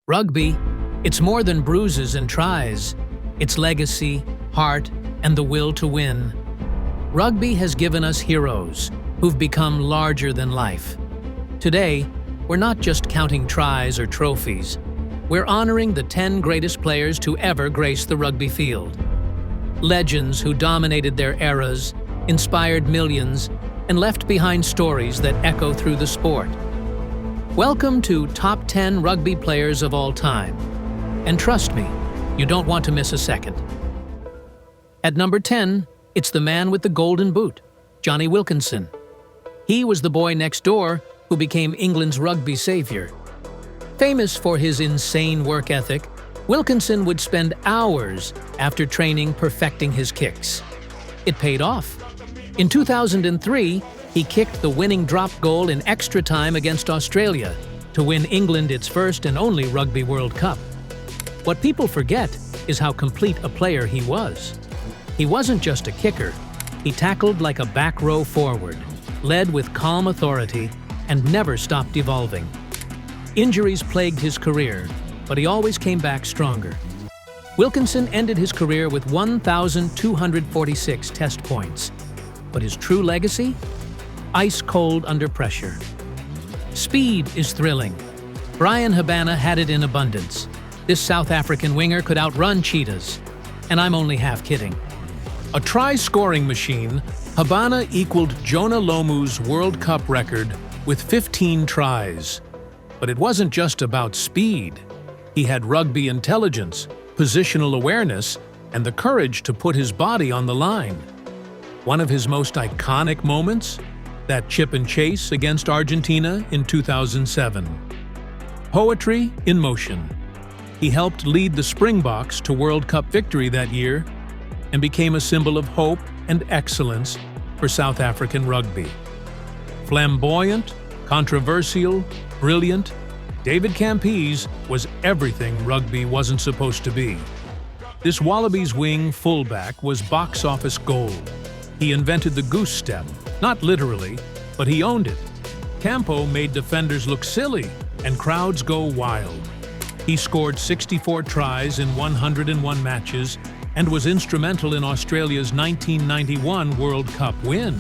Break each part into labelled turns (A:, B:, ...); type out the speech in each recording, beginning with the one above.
A: Rugby, it's more than bruises and tries. It's legacy, heart, and the will to win. Rugby has given us heroes who've become larger than life. Today, we're not just counting tries or trophies. We're honoring the 10 greatest players to ever grace the rugby field. Legends who dominated their eras, inspired millions, and left behind stories that echo through the sport. Welcome to Top 10 Rugby Players of All Time. And trust me, you don't want to miss a second. At number 10, it's the man with the golden boot, Jonny Wilkinson. He was the boy next door who became England's rugby savior. Famous for his insane work ethic, Wilkinson would spend hours after training perfecting his kicks. It paid off. In 2003, he kicked the winning drop goal in extra time against Australia to win England its first and only Rugby World Cup. What people forget is how complete a player he was. He wasn't just a kicker. He tackled like a back row forward, led with calm authority, and never stopped evolving. Injuries plagued his career, but he always came back stronger. Wilkinson ended his career with 1,246 test points. But his true legacy? Ice cold under pressure. Speed is thrilling. Bryan Habana had it in abundance. This South African winger could outrun cheetahs. And I'm only half kidding.
B: A try-scoring machine, Habana equaled Jonah Lomu's World Cup record with 15 tries. But it wasn't just about speed. He had rugby intelligence, positional awareness, and the courage to put his body on the line. One of his most iconic moments? That chip and chase against Argentina in 2007. Poetry in motion. He helped lead the Springboks to World Cup victory that year and became a symbol of hope and excellence for South African rugby. Flamboyant, controversial, brilliant, David Campese was everything rugby wasn't supposed to be. This Wallabies wing fullback was box office gold. He invented the goose step, not literally, but he owned it. Campo made defenders look silly and crowds go wild. He scored 64 tries in 101 matches and was instrumental in Australia's 1991 World Cup win.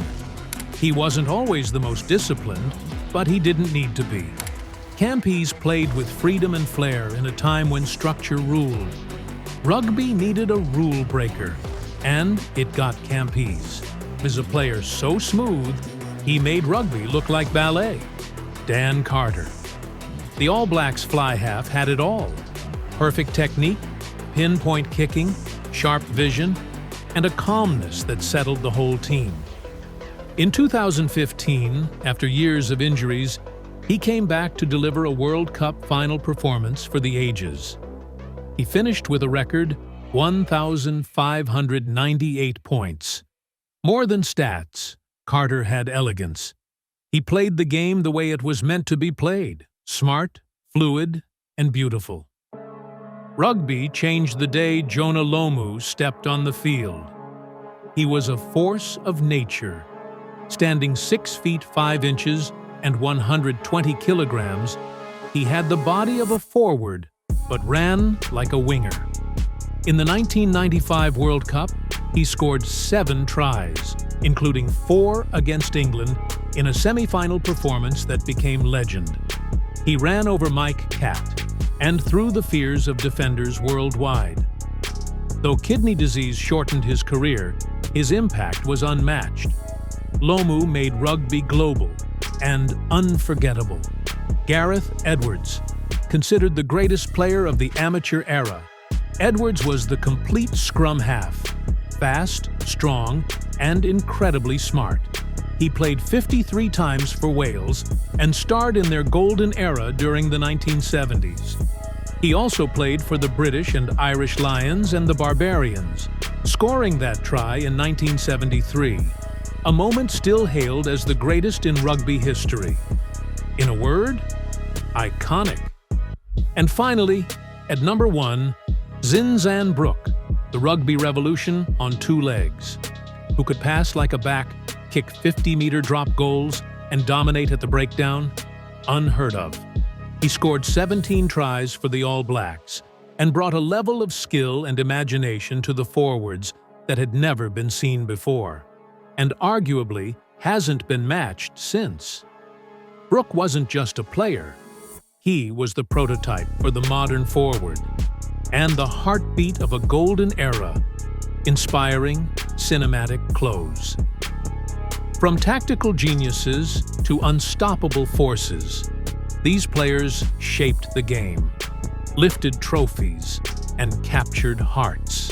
B: He wasn't always the most disciplined, but he didn't need to be. Campese played with freedom and flair in a time when structure ruled. Rugby needed a rule breaker, and it got Campese. As a player so smooth, he made rugby look like ballet. Dan Carter. The All Blacks fly-half had it all. Perfect technique, pinpoint kicking, sharp vision, and a calmness that settled the whole team. In 2015, after years of injuries, he came back to deliver a World Cup final performance for the ages. He finished with a record 1,598 points. More than stats, Carter had elegance. He played the game the way it was meant to be played, smart, fluid, and beautiful. Rugby changed the day Jonah Lomu stepped on the field. He was a force of nature. Standing 6 feet 5 inches and 120 kilograms, he had the body of a forward, but ran like a winger. In the 1995 World Cup, he scored 7 tries, including 4 against England in a semi-final performance that became legend. He ran over Mike Catt and through the fears of defenders worldwide. Though kidney disease shortened his career, his impact was unmatched. Lomu made rugby global and unforgettable. Gareth Edwards, considered the greatest player of the amateur era, Edwards was the complete scrum half, fast, strong, and incredibly smart. He played 53 times for Wales and starred in their golden era during the 1970s. He also played for the British and Irish Lions and the Barbarians, scoring that try in 1973, a moment still hailed as the greatest in rugby history. In a word, iconic. And finally, at number 1, Zinzan Brooke, the rugby revolution on 2 legs, who could pass like a back, kick 50-meter drop goals, and dominate at the breakdown? Unheard of. He He scored 17 tries for the All Blacks and brought a level of skill and imagination to the forwards that had never been seen before, and arguably hasn't been matched since. Brooke wasn't just a player. He was the prototype for the modern forward and the heartbeat of a golden era, inspiring cinematic close. From tactical geniuses to unstoppable forces, these players shaped the game, lifted trophies, and captured hearts.